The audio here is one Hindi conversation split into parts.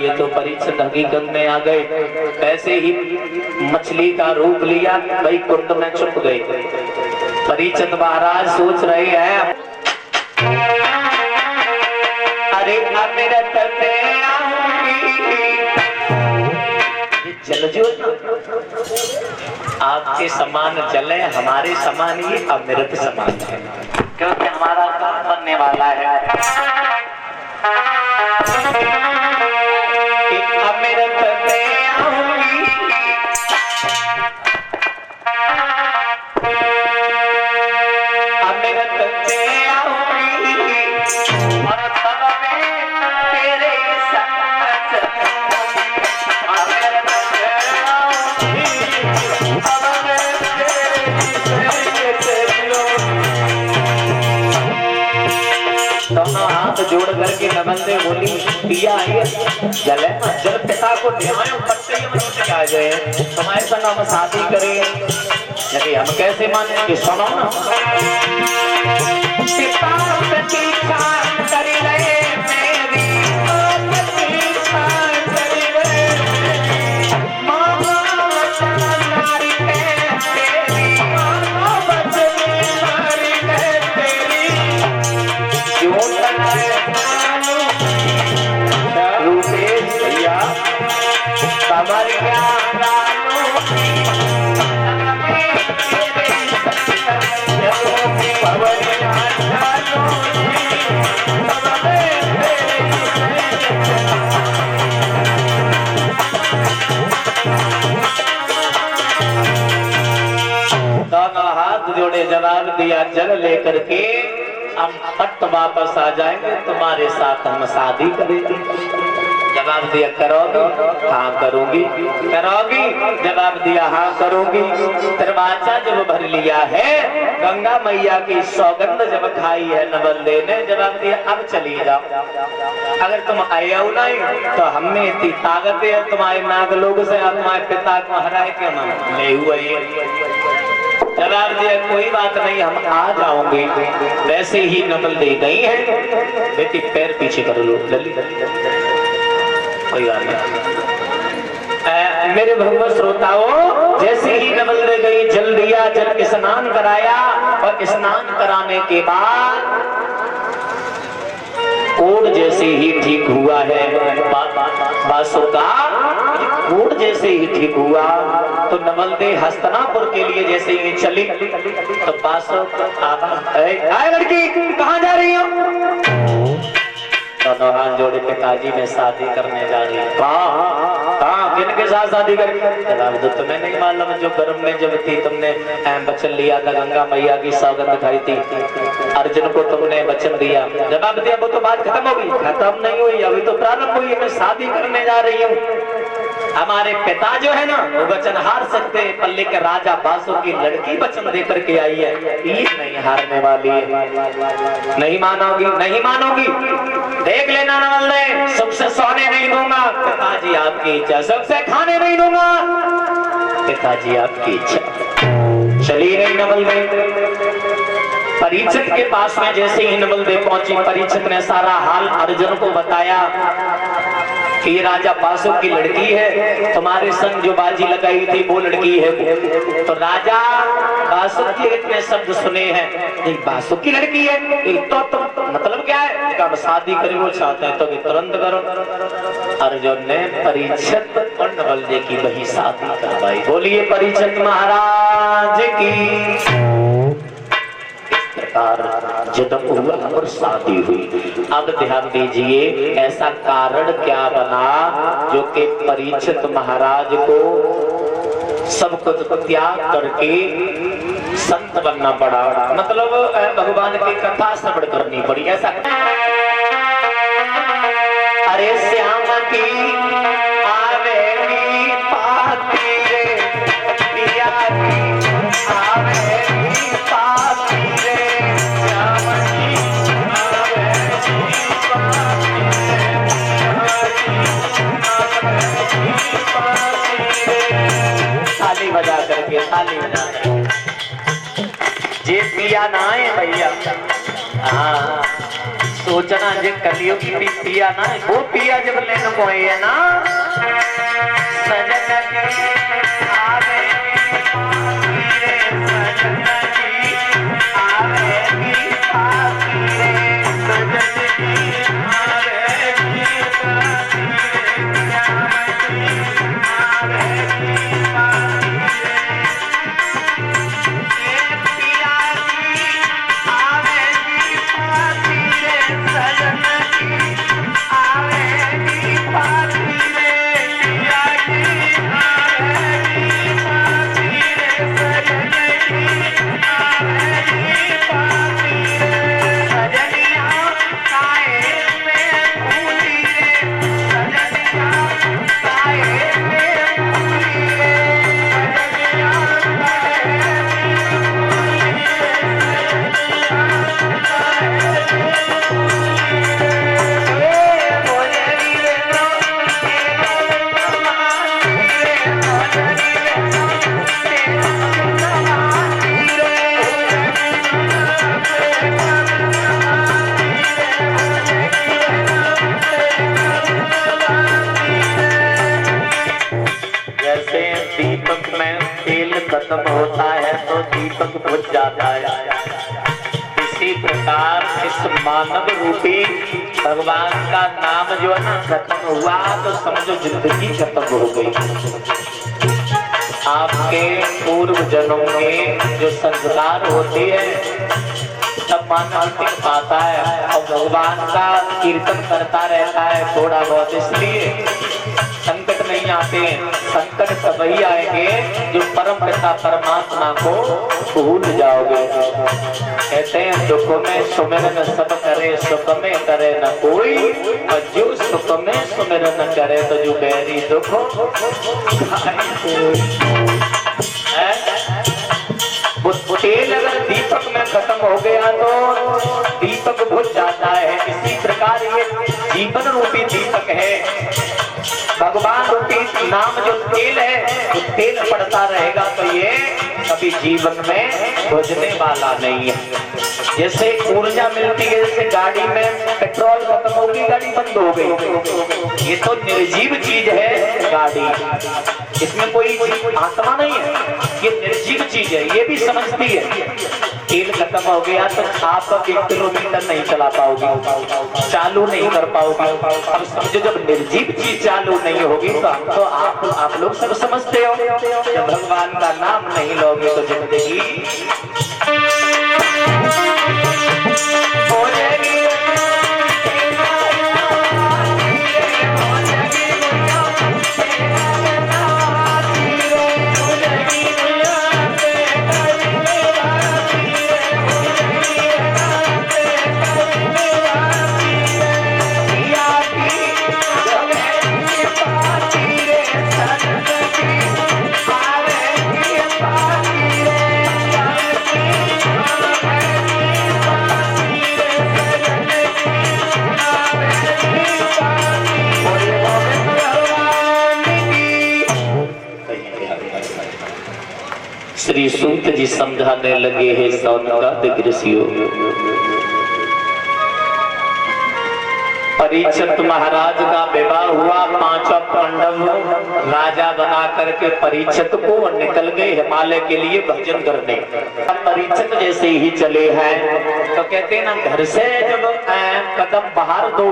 ये तो परीक्षित हकीकत में आ गए। ऐसे ही मछली का रूप लिया, भाई कुंड में छुप गए। परीक्षित महाराज सोच रहे हैं, अरे अमृत में आऊंगी। ये जल जो आपके समान जल है, हमारे समान ये अमृत समान है, क्योंकि हमारा काम बनने वाला है। अमृत में आऊंगी, अमृत में आऊंगी और तब मैं तेरे संग चलूंगी। अमृत में आऊंगी, तब मैं तेरे संग चलूंगी। दोनों हाथ जोड़ करके नमस्ते बोली, पिया है जल है, जल पिता को देवाएं पत्ते मनुष्य आ जाए, तुम्हारे संग हम शादी करें। यदि हम कैसे माने कि सुनो ना, पिता प्रतीक्षा कर रहे मेरी, प्रतीक्षा कर रहे मामा नारी है तेरी, मामा बचनी नारी है तेरी, क्यों भैया कमर क्या दोनों हाथ जोड़े जवाब दिया, जल लेकर के हम फट वापस आ जाएंगे, तुम्हारे साथ हम शादी करेंगे। जवाब दिया करोगी? हाँ करूंगी। करोगी? जवाब दिया हाँ करूंगी। दरवाजा जब भर लिया है, गंगा मैया की सौगंध जब खाई है नवल्ले ने, जवाब दिया अब चली जाओ। अगर तुम आए हो नहीं तो हमने इतनी ताकत है तुम्हारे नाग लोग से, तुम्हारे पिता को हराए के हम ले हुए। जवाब दिया कोई बात नहीं, हम आ जाओगे। वैसे ही नवल दे गई है, बेटी पैर पीछे कर लो, जल्दी कोई बात नहीं। मेरे भगवत श्रोताओं, जैसे ही नवल दे गई, जल दिया, जल स्नान कराया और स्नान कराने के बाद कोड जैसे ही ठीक हुआ है, बासु का कोड जैसे ही ठीक हुआ तो नवल दे हस्तनापुर के लिए जैसे ही चली तो बासु आए लड़की कहाँ जा रही हो? दोनों हाथ जोड़े, पिताजी में शादी करने जा रही है। कहाँ किनके साथ शादी करेगी? जवाब दो तुम्हें नहीं मालूम, जो गर्भ में जब थी तुमने वचन लिया था, गंगा मैया की सौगंध खाई थी, अर्जुन को तुमने वचन दिया। जवाब दिया वो तो बात खत्म होगी। खत्म नहीं हुई, अभी तो प्रारंभ हुई है, मैं शादी करने जा रही हूँ। हमारे पिता जो है ना वो वचन हार सकते, पल्ले के राजा बासु की लड़की वचन दे करके आई है, ये नहीं हारने वाली है। नहीं मानोगी? नहीं मानोगी? देख लेना नवल दे, सुख से सोने नहीं दूंगा, पिताजी आपकी इच्छा, सुख से खाने नहीं दूंगा, पिताजी आपकी इच्छा। चली गई नवल दे। परीक्षित के पास में जैसे ही नवल दे पहुंची, परीक्षित ने सारा हाल अर्जुन को बताया कि ये राजा बासु की लड़की है, तुम्हारे संग जो बाजी लगाई थी वो लड़की है। तो राजा बासु के इतने शब्द सुने हैं, एक बासु की लड़की है, एक तो तुम मतलब क्या है? हम शादी करें चाहते हैं तो तुरंत करो। अर्जुन ने परीक्षित और नवल दे की वही शादी करवाई। बोलिए परीक्षित महाराज की। जन्म हुआ और शादी हुई। अब ध्यान दीजिए ऐसा कारण क्या बना जो कि परीक्षित महाराज को सब कुछ त्याग करके संत बनना पड़ा, मतलब भगवान की कथा श्रवण करनी पड़ी। ऐसा अरे श्याम की आवेगी पाती रे, पिया की आवेगी पाती रे, श्याम की आवेगी पाती रे। थाली बजा करके, थाली बजा जे पिया ना आए भैया, हाँ सोचना जे कलियुग की पिया ना, वो पिया जब लेने को है ना, सजन के आवे खत्म होता है तो दीपक बुझ जाता है। इसी प्रकार इस मानव रूपी भगवान का नाम जो है ना खत्म हुआ तो समझो जिंदगी खत्म हो गई। आपके पूर्व जन्मों के जो संस्कार होते हैं सब मानव टिक पाता है और भगवान का कीर्तन करता रहता है थोड़ा बहुत, इसलिए संकट नहीं आते। संकट तभी आएंगे जो परम पिता परमात्मा को भूल जाओगे। कहते हैं दुख में सुमिरन सब करे, सुख में करे न कोई, और जो सुख में सुमिरन करे तो जो बैरी दुख तेल अगर दीपक में खत्म हो गया तो दीपक बुझ जाता है। इसी प्रकार ये जीवन रूपी दीपक है, भगवान रूपी नाम जो तेल है वो तेल पड़ता रहेगा तो ये कभी जीवन में बुझने वाला नहीं है। जैसे ऊर्जा मिलती है, जैसे गाड़ी में पेट्रोल खत्म होगी गाड़ी बंद हो गई, ये तो निर्जीव चीज है गाड़ी, इसमें कोई आत्मा नहीं है, ये निर्जीव चीज है, ये भी समझती है। तेल खत्म हो गया तो आप 1 किलोमीटर नहीं चला पाओगे, चालू नहीं कर पाओगे। अब समझो जब निर्जीव चीज चालू नहीं होगी तो हम तो आप लोग सब समझते हो, जब भगवान का नाम नहीं लोगे तो जिंदगी हो जाएगी। श्री सूत जी समझाने लगे हैं सौनकादिक ऋषियों, परीक्षित महाराज का विवाह हुआ, 5 पांडव राजा बना करके परीक्षित को निकल गए हिमालय के लिए भजन करने। परीक्षित जैसे ही चले हैं तो कहते ना घर से जब कदम बाहर दो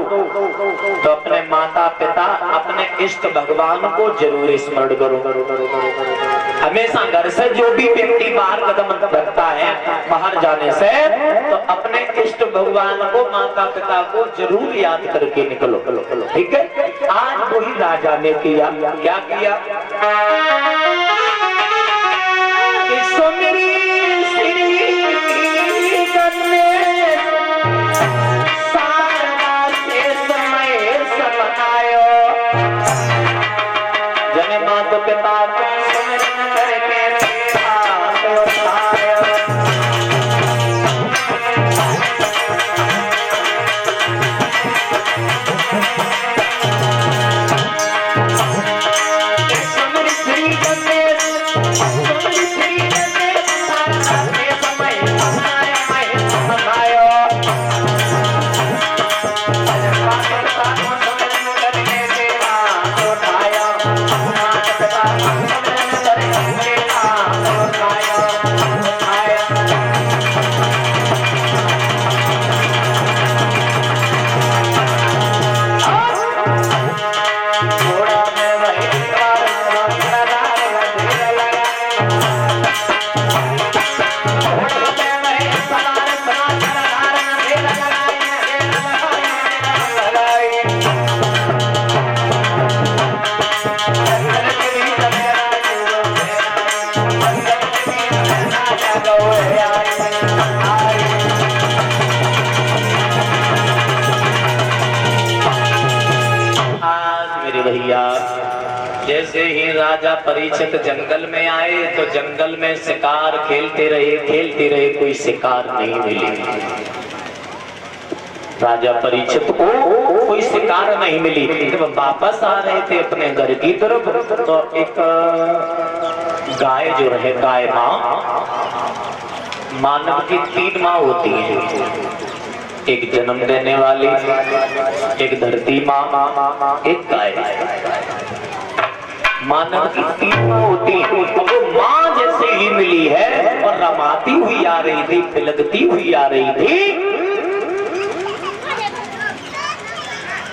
तो अपने माता पिता अपने इष्ट भगवान को जरूर स्मरण करो। हमेशा घर से जो भी व्यक्ति बाहर कदम रखता है बाहर जाने से तो अपने इष्ट भगवान को माता पिता को जरूर याद करके निकलो, ठीक है। आज वही राजा ने किया, क्या किया? जने माता पिता दिया। जैसे ही राजा परीक्षित जंगल में आए तो जंगल में शिकार खेलते रहे, कोई शिकार नहीं मिली। राजा परीक्षित को कोई शिकार नहीं मिली। जब वापस आ रहे थे अपने घर की तरफ तो एक गाय जो रहे, गाय माँ, मानव की 3 माँ होती हैं, एक जन्म देने वाली, एक धरती माँ, एक गाय। मानव की 3 माँ होती है। अब वो माँ जैसे ही मिली है और रमाती हुई आ रही थी, पिलकती हुई आ रही थी,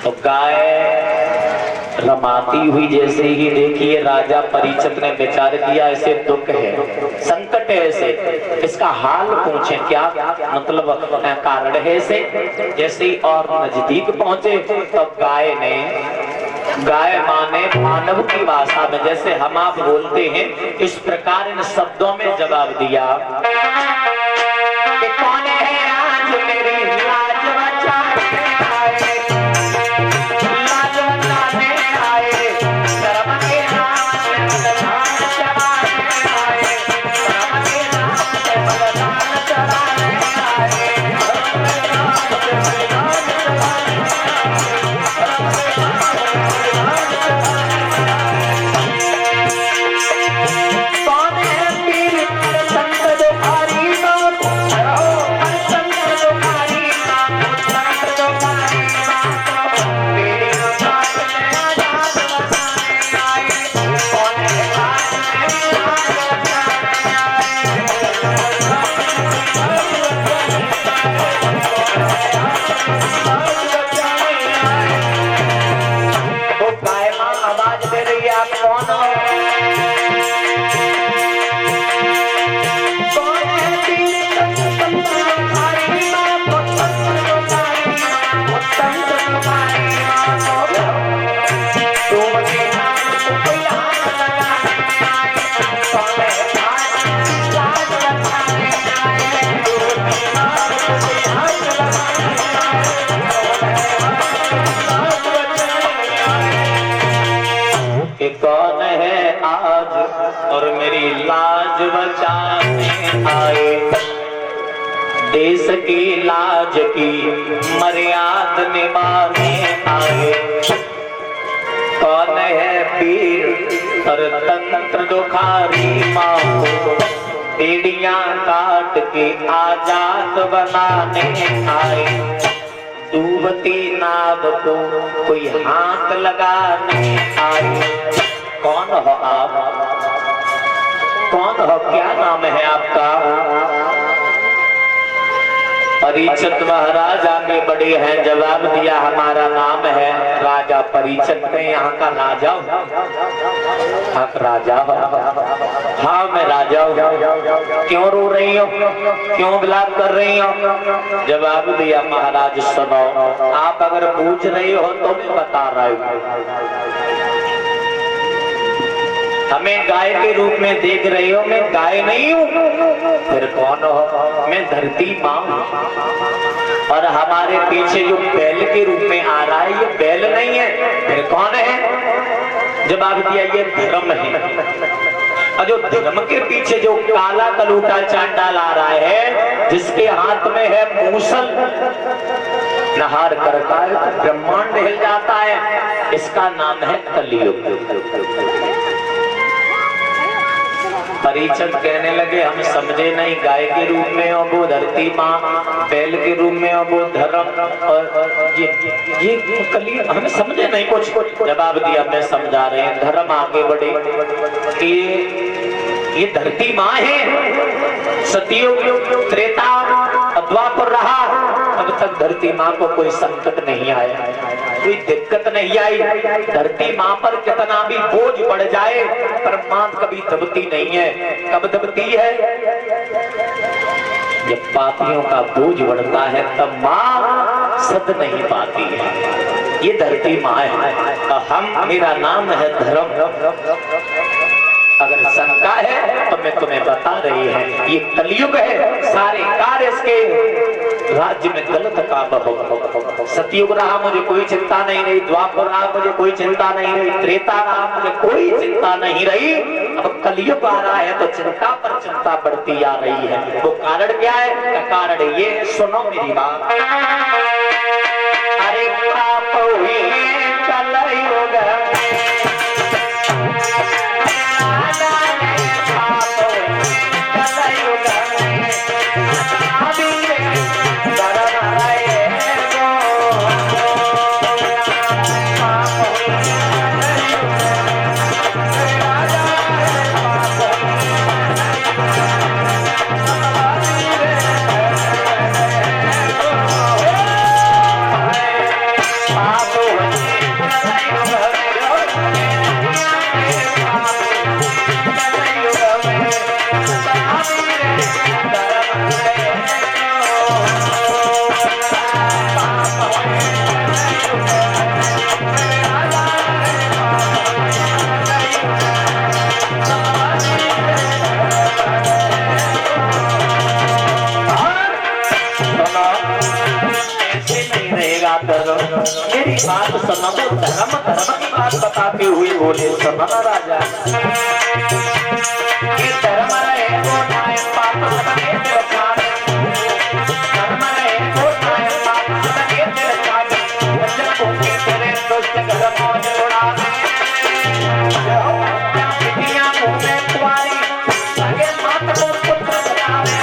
तो गाय रमाती हुई जैसे ही देखिए राजा परीक्षित ने विचार किया ऐसे दुख है, संकट है, ऐसे इसका हाल पूछे, क्या मतलब कारण है ऐसे। जैसे ही और नजदीक पहुंचे तो गाय माँ ने मानव की भाषा में, जैसे हम आप बोलते हैं, इस प्रकार इन शब्दों में जवाब दिया कि कौन है आज मेरी लाज बचाने आए, लाज बचाने आए, शर्म के नाम से बलिदान चढ़ाने आए, शर्म के नाम से बलिदान चढ़ाने आए, शर्म के नाम से बलिदान चढ़ाने कौन है आज और मेरी लाज बचाने आए, देश की लाज की मर्यादा निभाने आए। कौन है वीर और तंत्र दुखारी माँ को बेड़ियां काट के आजाद बनाने आए। डूबती नाव को कोई हाथ लगाने आए। कौन हो आप, कौन हो, क्या नाम है आपका। परीक्षित महाराज आगे बढ़े हैं, जवाब दिया हमारा नाम है राजा परीक्षित। में यहाँ का राजा हूँ। आप राजा हो? हाँ मैं राजा हूँ। क्यों रो रही हो, क्यों विलाप कर रही हो। जवाब दिया महाराज सुनो, आप अगर पूछ रही हो तो मैं बता रहा हूँ। हमें गाय के रूप में देख रहे हो, मैं गाय नहीं हूँ। फिर कौन हो? मैं धरती माँ हूँ। और हमारे पीछे जो बैल के रूप में आ रहा है ये बैल नहीं है। फिर कौन है? जवाब दिया ये धर्म है। और जो धर्म के पीछे जो काला कलूटा चांडाल आ रहा है, जिसके हाथ में है मूसल, नहार करता है ब्रह्मांड हिल जाता है, इसका नाम है कलियुग। परीक्षित कहने लगे हम समझे नहीं, गाय के रूप में हो वो धरती माँ, बैल के रूप में हो वो धर्म, और ये कलियुग हमें समझे नहीं कुछ। जवाब दिया मैं समझा रहे हैं। धर्म आगे बढ़े कि ये धरती माँ है। सतयुग त्रेता द्वापर रहा, तब तक धरती माँ को कोई संकट नहीं आया, कोई दिक्कत नहीं आई। धरती माँ पर कितना भी बोझ बढ़ जाए पर माँ कभी दबती नहीं है। कब दबती है? जब पापियों का बोझ बढ़ता है तब माँ सद नहीं पाती है। ये धरती माँ है। हम, मेरा नाम है धर्म। अगर शंका है तो मैं तुम्हें बता रही है, ये कलयुग है। सारे कार्य इसके राज्य में गलत काम हो। सतयुग रहा मुझे कोई चिंता नहीं रही, द्वापर रहा मुझे कोई चिंता नहीं रही, त्रेता रहा मुझे कोई चिंता नहीं रही, अब कलयुग आ रहा है तो चिंता पर चिंता बढ़ती आ रही है। वो कारण क्या है? कारण ये, सुनो मेरी बात। अरे पाप हुए कलयुग मेरी बात सुनो। धर्म धर्म की बात बताते हुए बोले, सुनो राजा, ये धर्म रहे वो न्याय पाप सबके दिलचार, धर्म रहे वो न्याय पाप सबके दिलचार, वचन भूखे तेरे दुष्ट घर मौज उड़ावे, क्या बिटियां मुंह में कुंवारी, सगे मात को पुत्र बनावे,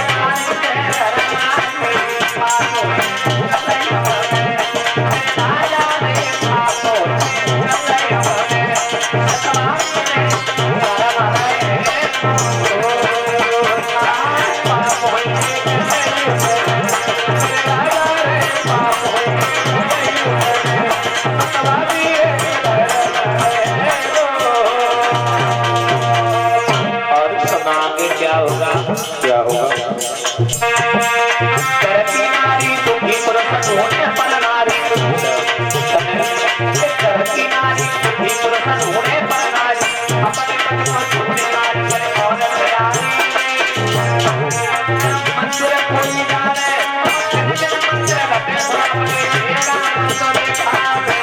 क्या होगा? करती नारी दुखी पुरुष होने पर नारी, करती नारी दुखी पुरुष होने पर नारी, अपने पति को छूने नारी करे कौन तैयारी, मंदिर कोई जाने मंदिर घटे अपने जीना तो दिखावे,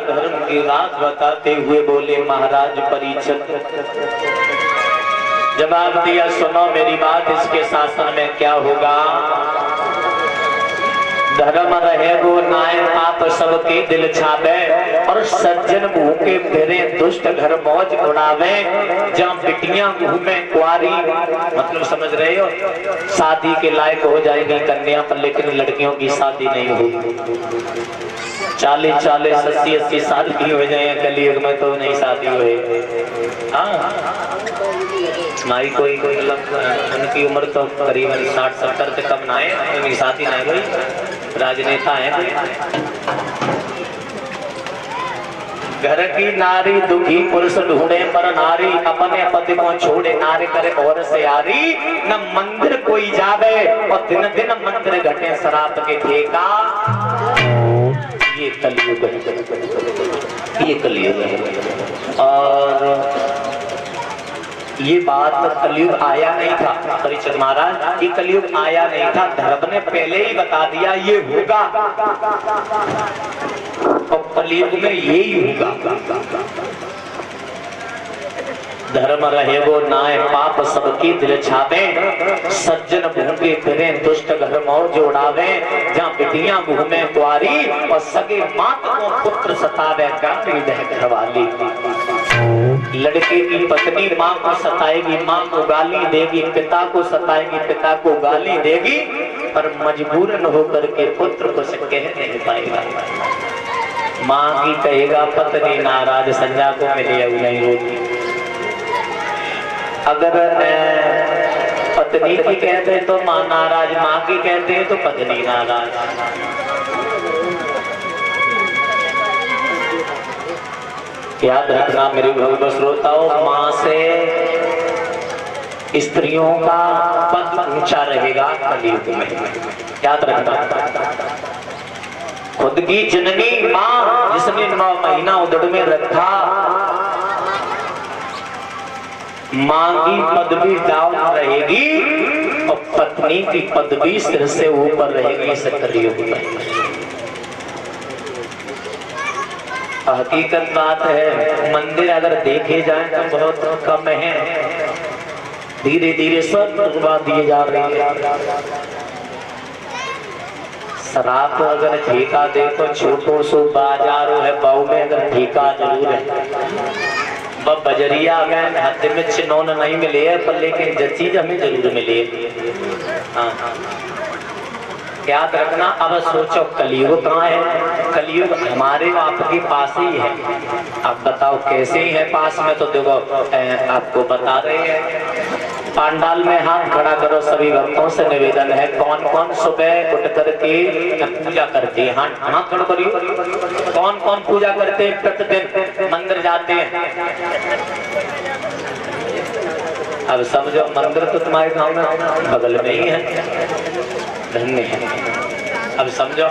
धर्म की राज बताते हुए बोले महाराज परीक्षित। जवाब दिया, सुनो मेरी बात, इसके शासन में क्या होगा? धर्म रहे वो न्याय पाप सबके दिल छावे, और सज्जन भूखे फिरे दुष्ट घर मौज उड़ावे, जहाँ बिटियां घूमे कुआरी, मतलब समझ रहे हो, शादी के लायक हो जाएगी कन्या पर, लेकिन लड़कियों की शादी नहीं होगी। 40-40, 80-80 साल की हो जाए कलयुग में तो नहीं शादी हुए। हाँ, हमारी कोई मतलब उनकी उम्र तो करीबन 60-70 से कम ना है, उनकी शादी नहीं हुई, राजनेता है कोई। घर की नारी दुखी पुरुष ढूंढे पर नारी, अपने पति को छोड़े नारी करे और से यारी, न मंदिर कोई जावे और दिन दिन मंदिर घटे शराब के ठेका। ये कलयुग है, ये कलयुग है। और ये बात कलयुग आया नहीं था परीक्षित महाराज, ये कलयुग आया नहीं था, धर्म ने पहले ही बता दिया ये होगा, और कलयुग में यही होगा। धर्म रहे वो न्याय पाप सबकी दिल छावे, सज्जन भूखे फिरे दुष्ट घर मौज उड़ावे, जहाँ बिटियां घूमे कुआरी और सगे मात को पुत्र सतावे, गाली दे घरवाली। लड़के की पत्नी माँ को सताएगी, माँ को गाली देगी, पिता को सताएगी, पिता को गाली देगी, पर मजबूरन होकर के पुत्र को कह नहीं पाएगा। माँ की कहेगा पत्नी नाराज, संजा को मिले नहीं रोती। अगर पत्नी की कहते हैं तो माँ नाराज, माँ की कहते हैं तो पत्नी नाराज। याद रखना मेरे भगवत श्रोताओं, मां से स्त्रियों का पद ऊंचा रहेगा कलयुग में। याद रखना, खुद की जननी मां जिसने 9 महीना उदर में रखा, मां की पदवी डाउन रहेगी और पत्नी की पदवी सिर से ऊपर रहेगी इस कलयुग में। हकीकत बात है, मंदिर अगर देखे जाए तो बहुत कम है, धीरे धीरे सब डुबा दिए जा रहे हैं। शराब तो अगर ठेका देखो, छोटो सो बाजारो है बाऊ में अगर ठेका जरूर है। बजरिया गए हाथ में चिन्होन नहीं मिले है, पर लेकिन जो चीज हमें जरूर मिले। हाँ, याद रखना। अब सोचो कलयुग कहाँ है? कलयुग हमारे आपके पास ही है। अब बताओ कैसे ही है पास में? तो देखो आपको बता रहे हैं, पांडाल में हाथ खड़ा करो, सभी भक्तों से निवेदन है, कौन कौन सुबह उठ करके पूजा करते हैं? हाथ खड़ा करिए। कौन कौन पूजा करते हैं? प्रतिदिन मंदिर जाते हैं? अब समझो मंदिर तो तुम्हारे गांव में बगल में ही है, धन्य है। अब समझो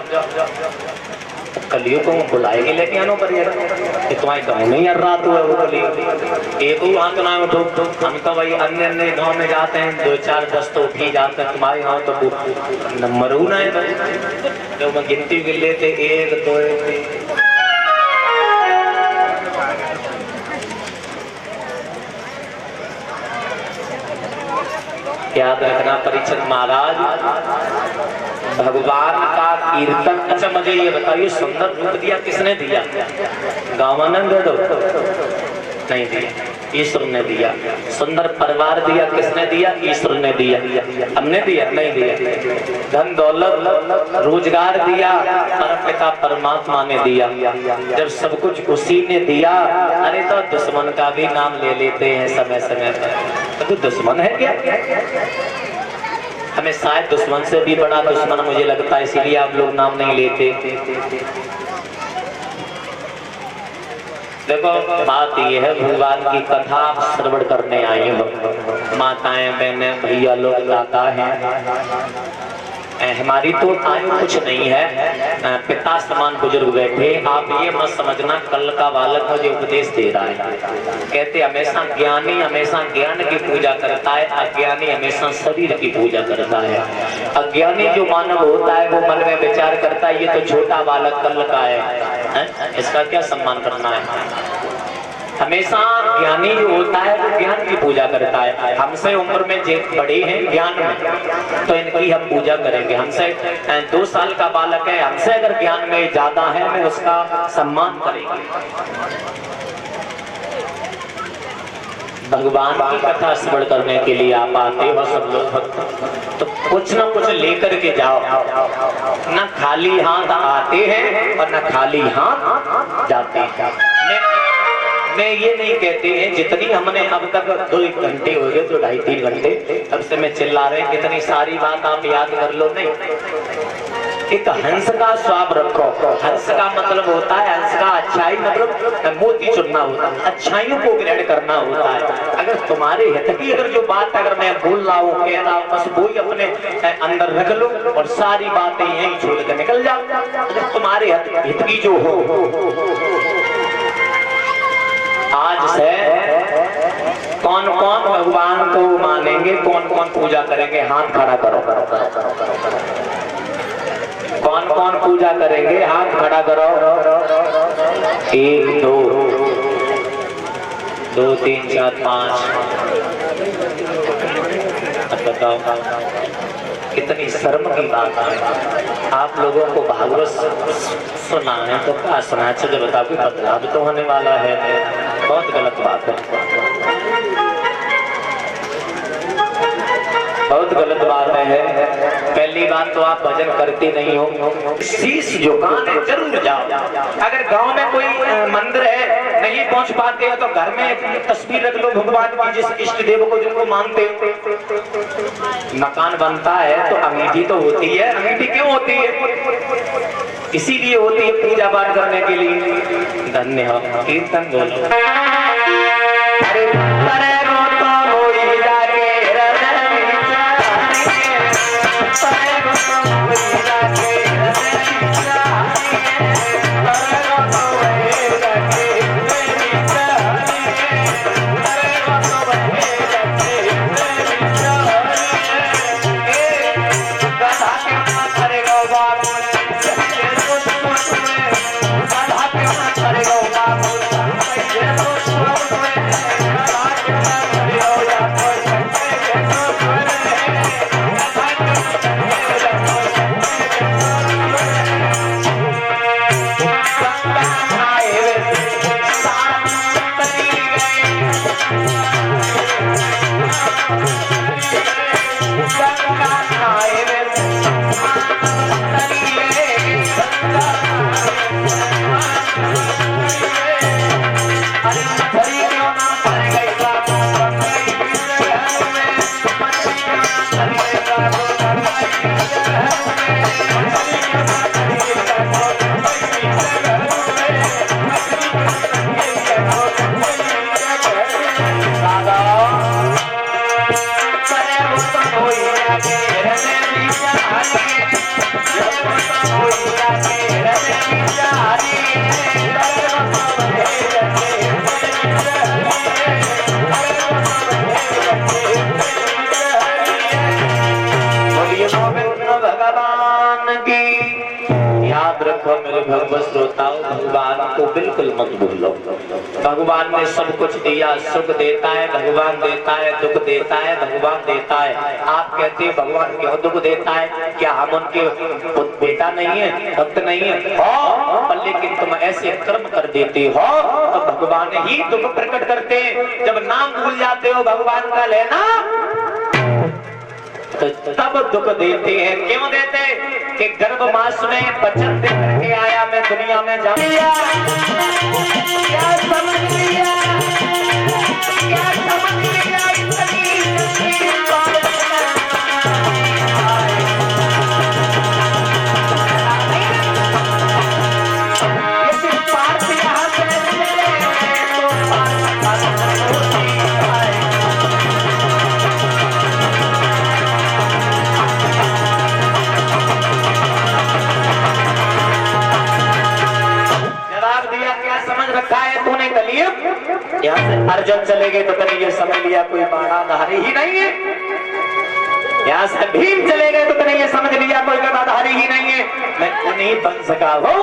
कलियुग को बुलाएंगे लेके आनो करिएगा, तुम्हारे गाँव में ही रात हुआ वो कलियुग। एक वहाँ तो ना उठो, हम तो भाई अन्य अन्य गाँव में जाते हैं, 2 4 10 तो उठ ही जाते हैं। तुम्हारे गाँव तो नंबर ना है, तो मैं गिनती गिन लेते 1 2 याद रखना परीक्षित महाराज, भगवान का कीर्तन। अच्छा मुझे ये बताइए, सुंदर रूप दिया किसने दिया? गावानंद दो नहीं दिया, ईश्वर ने दिया। सुंदर परिवार दिया किसने दिया? ईश्वर ने दिया। हमने दिया? नहीं दिया। धन दौलत रोजगार दिया परमपिता परमात्मा ने दिया। जब सब कुछ उसी ने दिया, अरे तो दुश्मन का भी नाम ले लेते हैं समय समय पर। तो दुश्मन है क्या? हमें शायद दुश्मन से भी बड़ा दुश्मन मुझे लगता है, इसीलिए आप लोग नाम नहीं लेते। देखो बात ये है, भगवान की कथा श्रवण करने आए हो, माताएं बहनें भैया लोग दादा हैं। हमारी तो आयु कुछ नहीं है, पिता समान बुजुर्ग बैठे। आप ये मत समझना कल का बालक मुझे उपदेश दे रहा है। कहते हमेशा ज्ञानी हमेशा ज्ञान की पूजा करता है, अज्ञानी हमेशा शरीर की पूजा करता है। अज्ञानी जो मानव होता है वो मन में विचार करता है ये तो छोटा बालक कल का है, इसका क्या सम्मान करना है। हमेशा ज्ञानी जो होता है वो ज्ञान की पूजा करता है। हमसे उम्र में जो बड़े हैं ज्ञान में, तो इनकी हम पूजा करेंगे। हमसे 2 साल का बालक है, हमसे अगर ज्ञान में ज्यादा है मैं उसका सम्मान करेंगे। भगवान की कथा श्रवण करने के लिए आप आते हो सब लोग, तो कुछ न कुछ लेकर के जाओ। न खाली हाथ आते हैं और न खाली हाथ जाते हैं। मैं ये नहीं कहते हैं, जितनी हमने अब तक 2-1 घंटे हो गए, तो 2.5-3 घंटे तब से मैं चिल्ला रहे हैं, कितनी सारी बात आप याद कर लो। नहीं, एक हंस का स्वाब रखो। हंस का मतलब होता है, हंस का अच्छाई मतलब मोती चुनना होता है, अच्छाइयों को ग्रहण करना होता है। अगर तुम्हारे हित की अगर जो बात अगर मैं बोल रहा हूँ कह रहा हूँ, बस वो ही अपने अंदर रख लो और सारी बातें यहीं छोड़ कर निकल जाओ। अगर तुम्हारे हित की जो हो, आज से कौन कौन भगवान को मानेंगे, कौन कौन पूजा करेंगे? हाथ खड़ा करो। कौन कौन पूजा करेंगे? हाथ खड़ा करो। 1 2 2 3 4 5। अब बताओ कितनी शर्म की बात है। आप लोगों को भागवत सुनाने तो क्या सुना, चलो बताओ कि बदलाव तो होने वाला है। बहुत गलत बात है, बहुत गलत बात है। पहली बात तो आप भजन करते नहीं हो, शीश झुकाने जरूर जाओ। अगर गांव में कोई मंदिर है नहीं पहुंच पाते हो तो घर में तस्वीर रख लो भगवान की, जिस इष्ट देव को जिनको मानते हो। मकान बनता है तो अंगीठी तो होती है, अंगीठी क्यों होती है? इसीलिए होती है पूजा पाठ करने के लिए। धन्य हो कीर्तन बोलो। अरे परेरो तो होई जाके हृदय विचारिए, परेरो तो होई जाके हृदय विचारिए, परेरो तो होई जाके हृदय विचारिए, परेरो तो होई जाके हृदय विचारिए। गधा के ना करेगा बाबू, गधा के ना करेगा बाबू, मेरे भगवत श्रोताओं, भगवान को बिल्कुल मत भूलो। भगवान ने सब कुछ दिया, सुख देता है भगवान, देता है दुख देता है भगवान, देता है। आप कहते हैं भगवान क्यों दुख देता है? क्या हम उनके बेटा नहीं है, भक्त नहीं है? हो पर लेकिन तुम ऐसे कर्म कर देते हो तो भगवान ही दुख प्रकट करते हैं। जब नाम भूल जाते हो भगवान का लेना तो तब दुख देते हैं। क्यों देते? कि गर्भ मास में बचन दे करके आया मैं दुनिया में जा लिया, क्या समझ लिया, क्या समझ लिया इतनी बात रखा है तूने कलियुग। यहाँ से अर्जुन चले गए तो कभी ये समझ लिया कोई बाणाधारी ही नहीं है। यहाँ से भीम चले गए तो कभी ये समझ लिया कोई गदाधारी ही नहीं है। मैं उन्हीं वंश का हूँ,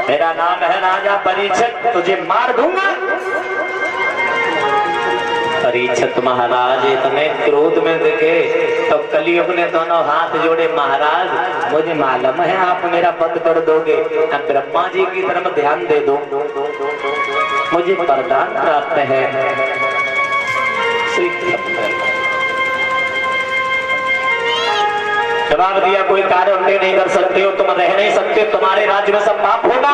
मेरा नाम है राजा परीक्षित, तुझे मार दूंगा। परीक्षित महाराज इतने क्रोध में दिखे तो कलियुग ने दोनों हाथ जोड़े, महाराज मुझे मालूम है आप मेरा वध कर दोगे, ब्रह्मा जी की तरफ ध्यान दे दो, मुझे वरदान प्राप्त है। जवाब दिया कोई कार्य नहीं कर सकते हो, तुम रह नहीं सकते, तुम्हारे राज्य में सब पाप होगा।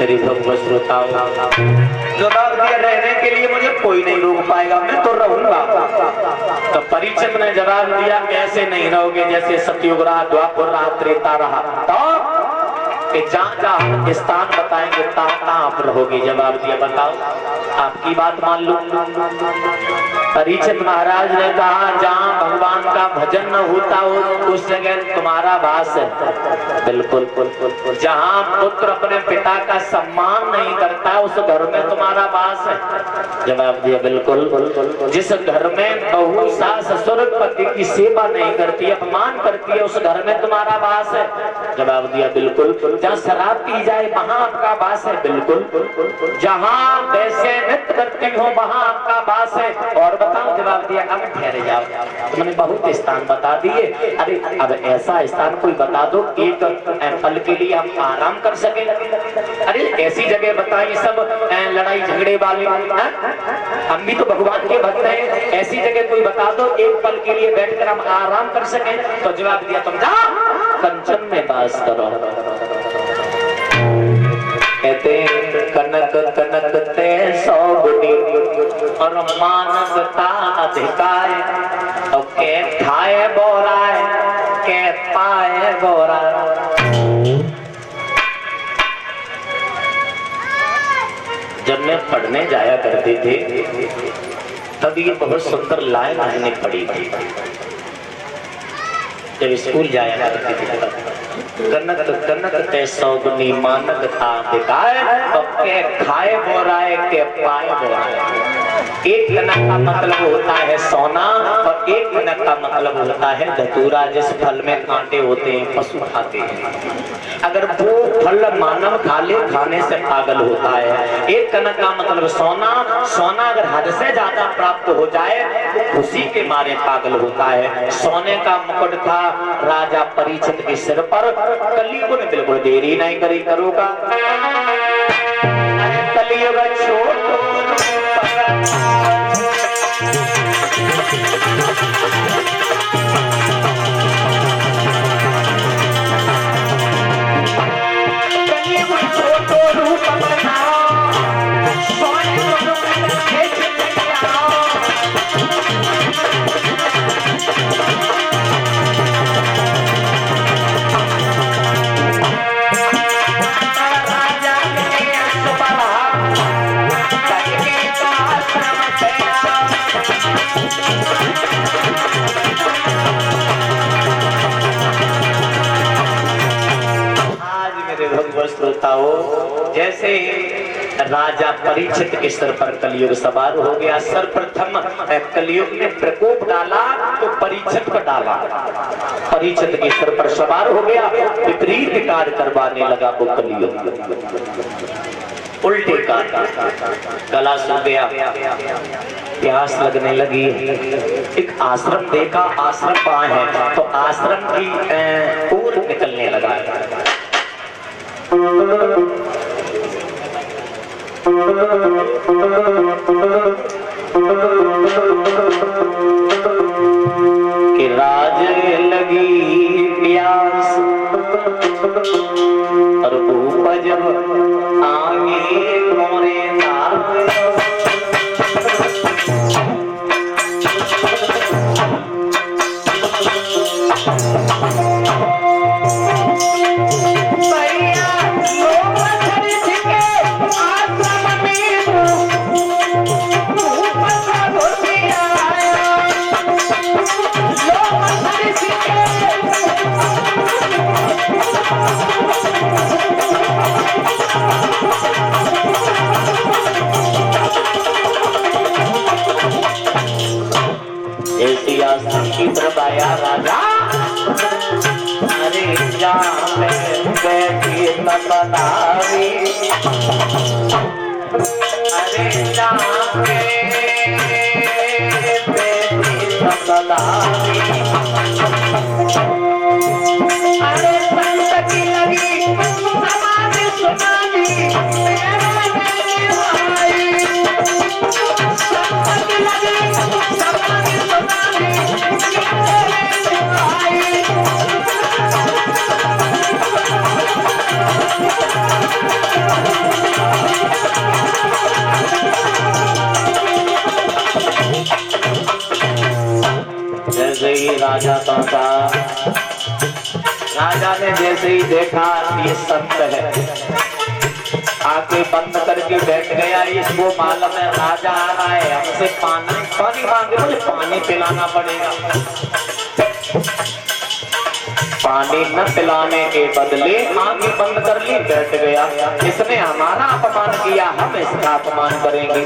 मेरी भगवत श्रोताओं, जवाब दिया रहने के लिए मुझे कोई नहीं रोक पाएगा, मैं तो रहूंगा। तो परीक्षित ने जवाब दिया कैसे नहीं रहोगे? जैसे सतयुग रहा, द्वापर रहा, त्रेता रहा, तो जहाँ जहाँ स्थान बताएंगे तहाँ आप रहोगे। जवाब दिया बताओ आपकी बात मान लो। परीक्षित महाराज ने कहा जहाँ भगवान का भजन न होता हो उस जगह तुम्हारा वास है। बिल्कुल। जहाँ पुत्र अपने पिता का सम्मान नहीं करता उस घर में तुम्हारा वास है। जवाब दिया बिल्कुल। जिस घर में बहू सास ससुर पति की सेवा नहीं करती, अपमान करती है, उस घर में तुम्हारा वास है। जवाब दिया बिल्कुल। जहाँ शराब पी जाए वहाँ आपका वास है। बिल्कुल। जहाँ वैसे नृत्य करते हो वहाँ आपका वास है। और बताओ? जवाब दिया अब ठहरे जाओ, तुमने बहुत स्थान बता दिए, अरे अब ऐसा स्थान कोई बता दो एक पल के लिए हम आराम कर सके। अरे ऐसी जगह बताइए, सब लड़ाई झगड़े वाले, हम भी तो भगवान के भक्त हैं, ऐसी जगह कोई बता दो एक पल के लिए बैठकर हम आराम कर सके। तो जवाब दिया तुम जाओ कंचन में वास करो। कहते कनक कनक ते सौ गुनी और मानवता अधिकाय, और के खाए बोराए के पाए वो जब मैं पढ़ने जाया करते थे तब ये बहुत सुंदर लाइन हमने पढ़ी थी। जब स्कूल जाया करते थे कनक कनक ते सौगनी मानक था दिखाए पक्के खाए बोराए के पाए बोराए। एक कनक का मतलब होता है सोना और एक कनक का मतलब होता है धतूरा, जिस फल में कांटे होते हैं पशु खाते हैं। अगर वो फल मानव खा ले खाने से पागल होता है। एक कनक का मतलब सोना, सोना अगर हद से ज्यादा प्राप्त हो जाए तो खुशी के मारे पागल होता है। सोने का मुकुट था राजा परीक्षित के सिर पर। कलयुग ने बिल्कुल देरी नहीं करी करूंगा, कलयुग छोड़ जैसे राजा परीक्षित के सर पर कलयुग सवार हो गया। सर्वप्रथम कलयुग ने प्रकोप डाला तो परीक्षित पर डाला, परीक्षित के सर पर सवार हो गया। विपरीत कार्य करवाने लगा वो कलयुग, उल्टे कार्य। गला सूख गया, प्यास लगने लगी, एक आश्रम देखा, आश्रम कहाँ है तो आश्रम की ओर निकलने लगा। कि राज लगी प्यास और भूख जब आगे मोरे नार की तरफ आया राजा। अरे जहाँ बैठी तबदारी, अरे जहाँ बैठी तबदारी, अरे संत की लगी समाधि सुनानी, संत की लगी समाधि सुनानी। जैसे ही राजा पहुंचा, राजा ने जैसे ही देखा ये संत है, आके बंद करके बैठ गया। इसको मालूम है राजा आ रहा है, हमसे पानी पानी मांगे, मुझे पानी पिलाना पड़ेगा। पानी न पिलाने के बदले आंखें बंद कर ली, बैठ गया। इसने हमारा अपमान किया, हम इसका अपमान करेंगे।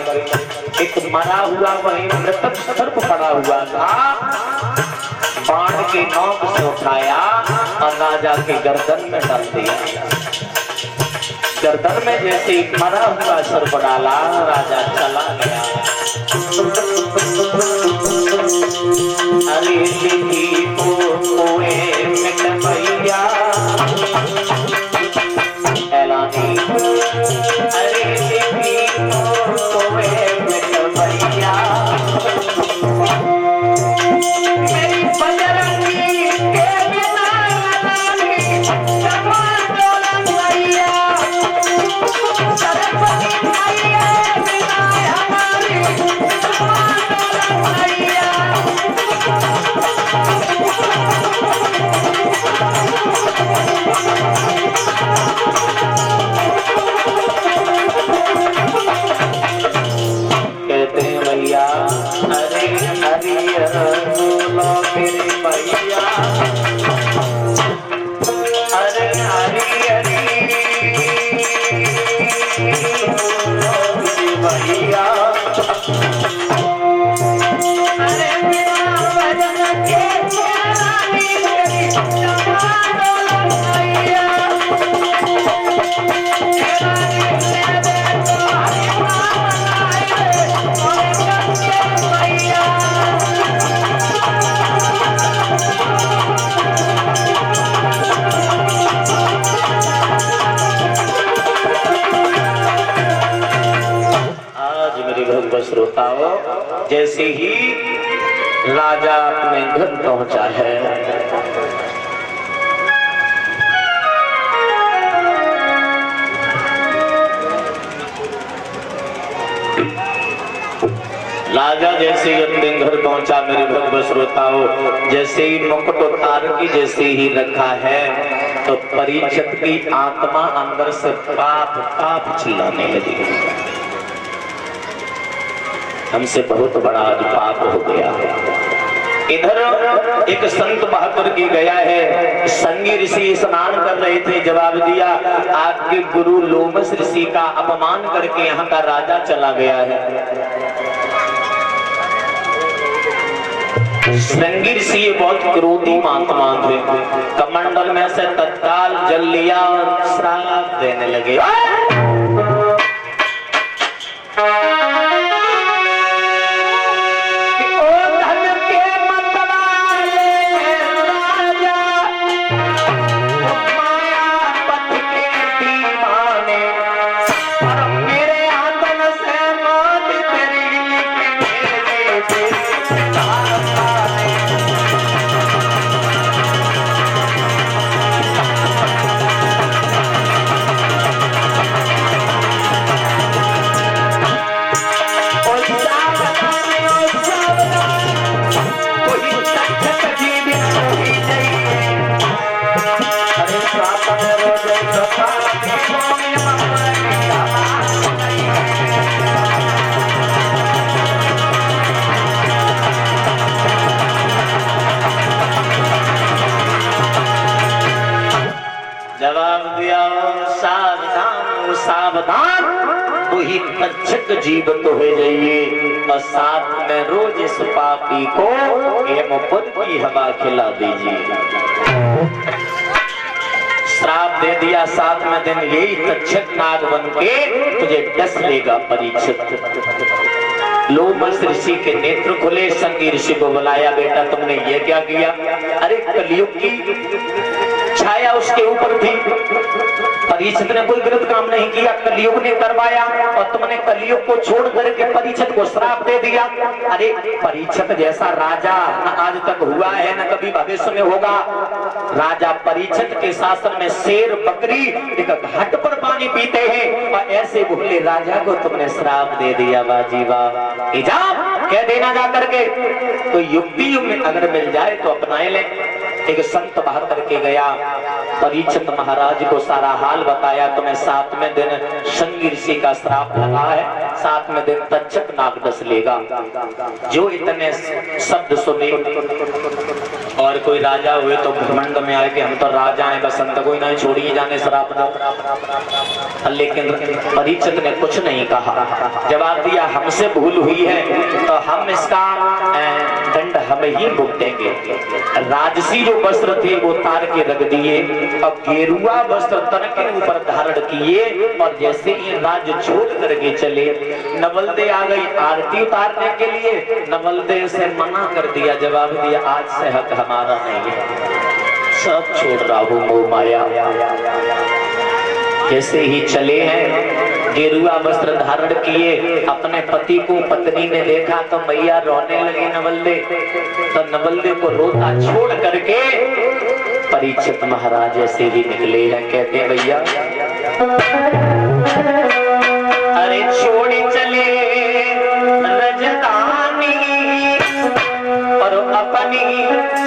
एक मरा हुआ वही मृतक सर्प पड़ा हुआ था, बाण के नोक से उठाया और राजा के गर्दन में डाल दिया। गर्दन में जैसे मरा हुआ सर्प डाला, राजा चला गया। अरे लिखी कोए मिट भैया ऐलानी, अरे लिखी कोए मिट भैया मेरी बजरंगी के बिना ऐलानी जवान डोलन भैया, सरस्वती भैया बिना हमारी जवान डोलन भैया। बोलो मेरे भैया अरे हरी हरी भैया अरे मेरा भजन के रानी मेरी भैया श्रोताओं जैसे ही राजा अपने घर पहुंचा है राजा जैसे ही अपने घर पहुंचा मेरे भक्त श्रोताओं जैसे ही मुकुट उतार की जैसे ही रखा है तो परीक्षित की आत्मा अंदर से पाप पाप चिल्लाने लगी हमसे बहुत बड़ा आज पाप हो गया। इधर एक संत बहादुर की गया है संगी ऋषि स्नान कर रहे थे जवाब दिया आपके गुरु लोमस ऋषि का अपमान करके यहाँ का राजा चला गया है। संगी ऋषि बहुत क्रोधी महात्मा थे कमंडल में से तत्काल जल लिया और श्राप देने लगे जवाब दिया सावधान सावधान वही तक्षक जीव तो हो जाइए और साथ में रोज इस पापी को हेमपुर की हवा खिला दीजिए। श्राप दे दिया 7 में दिन यही तक्षक नाग बन के तुझे डस लेगा परीक्षित। लोमस ऋषि के नेत्र खुले संगी ऋषि को बुलाया बेटा तुमने ये क्या किया अरे कलयुग की छाया उसके ऊपर थी परीक्षित ने कोई गलत काम नहीं किया कलयुग ने करवाया और तुमने कलयुग को छोड़ करके परीक्षित को श्राप दे दिया। अरे परीक्षित जैसा राजा न आज तक हुआ है न कभी भविष्य में होगा। राजा परीक्षित के शासन में शेर बकरी एक घाट पर पानी पीते हैं और ऐसे भूले राजा को तुमने श्राप दे दिया। बाजी वाह इजाब कह देना जा करके तो युक्ति युग में अगर मिल जाए तो अपनाए ले। एक संत बाहर करके गया परीक्षित महाराज को सारा हाल बताया तुम्हें 7वें दिन संगी ऋषि का श्राप लगा है 7वें दिन तक्षक नाग डस लेगा। जो इतने शब्द सुने और कोई राजा हुए तो घमंड में आए कि हम तो राजा हैं बसंत कोई नहीं छोड़िए जाने श्राप ना। लेकिन परीक्षित ने कुछ नहीं कहा जवाब दिया हमसे भूल हुई है तो हम इसका दंड हम ही भुगतेंगे। राजसी जो वस्त्र थे वो तार के रख दिए और गेरुआ वस्त्र तन के ऊपर धारण किए और जैसे ही राज्य छोड़ करके चले नवलदे आ गई आरती उतारने के लिए नवलदे से मना कर दिया जवाब दिया आज से हक हमारा नहीं है सब छोड़ रहा हूँ मोह माया। जैसे ही चले हैं गेरुआ वस्त्र धारण किए अपने पति को पत्नी ने देखा तो मैया रोने लगी नवलदे तो नवलदे को रोता छोड़ करके परीक्षित महाराज ऐसे ही निकले हैं कहते भैया अरे छोड़ी चले रजधानी और अपनी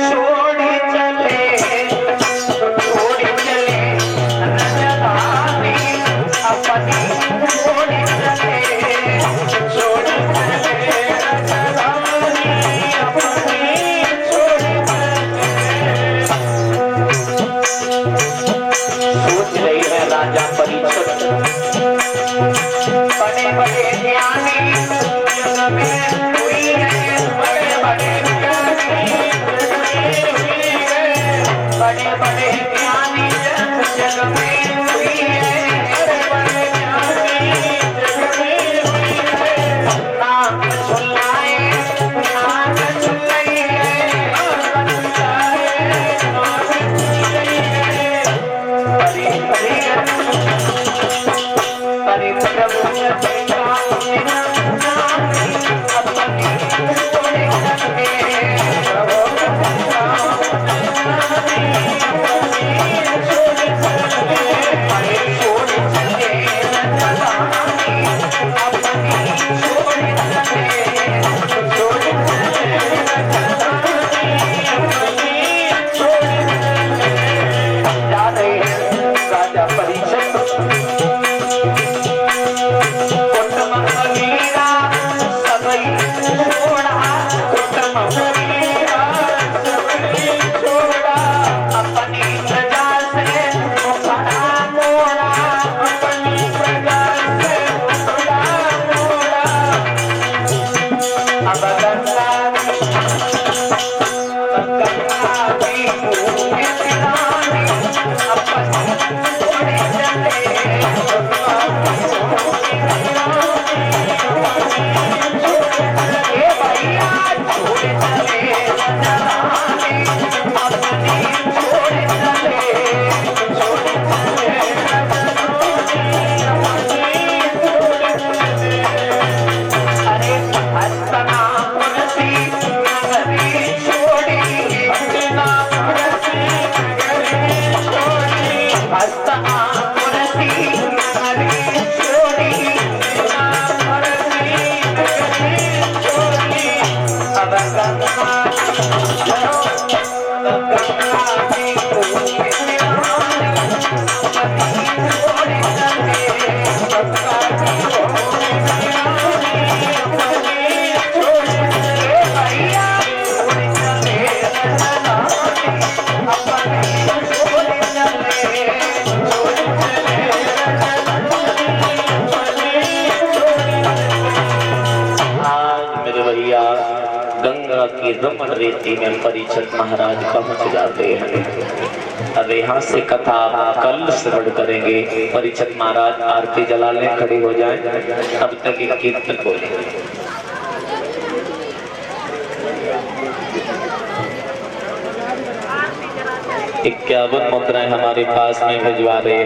छोड़ी चले रजधानी अपनी छोड़ी चले छोड़ी चले रजधानी अपनी बड़े बड़े ज्ञानी जग में हुई है, बड़े ज्ञानी जग में हुई है। नाम सुनाए नाम सुनाई है, नाम सुनाए परी परी परी प्रभु गंगा की रमण रेती में परीक्षित महाराज पहुंच जाते हैं। अब यहाँ से कथा कल श्रवण करेंगे। परीक्षित महाराज आरती जला लें, खड़े हो जाएं। अब तक एक कीर्तन बोले। 51 मुद्राएं हमारे पास में भिजवा रहे हैं।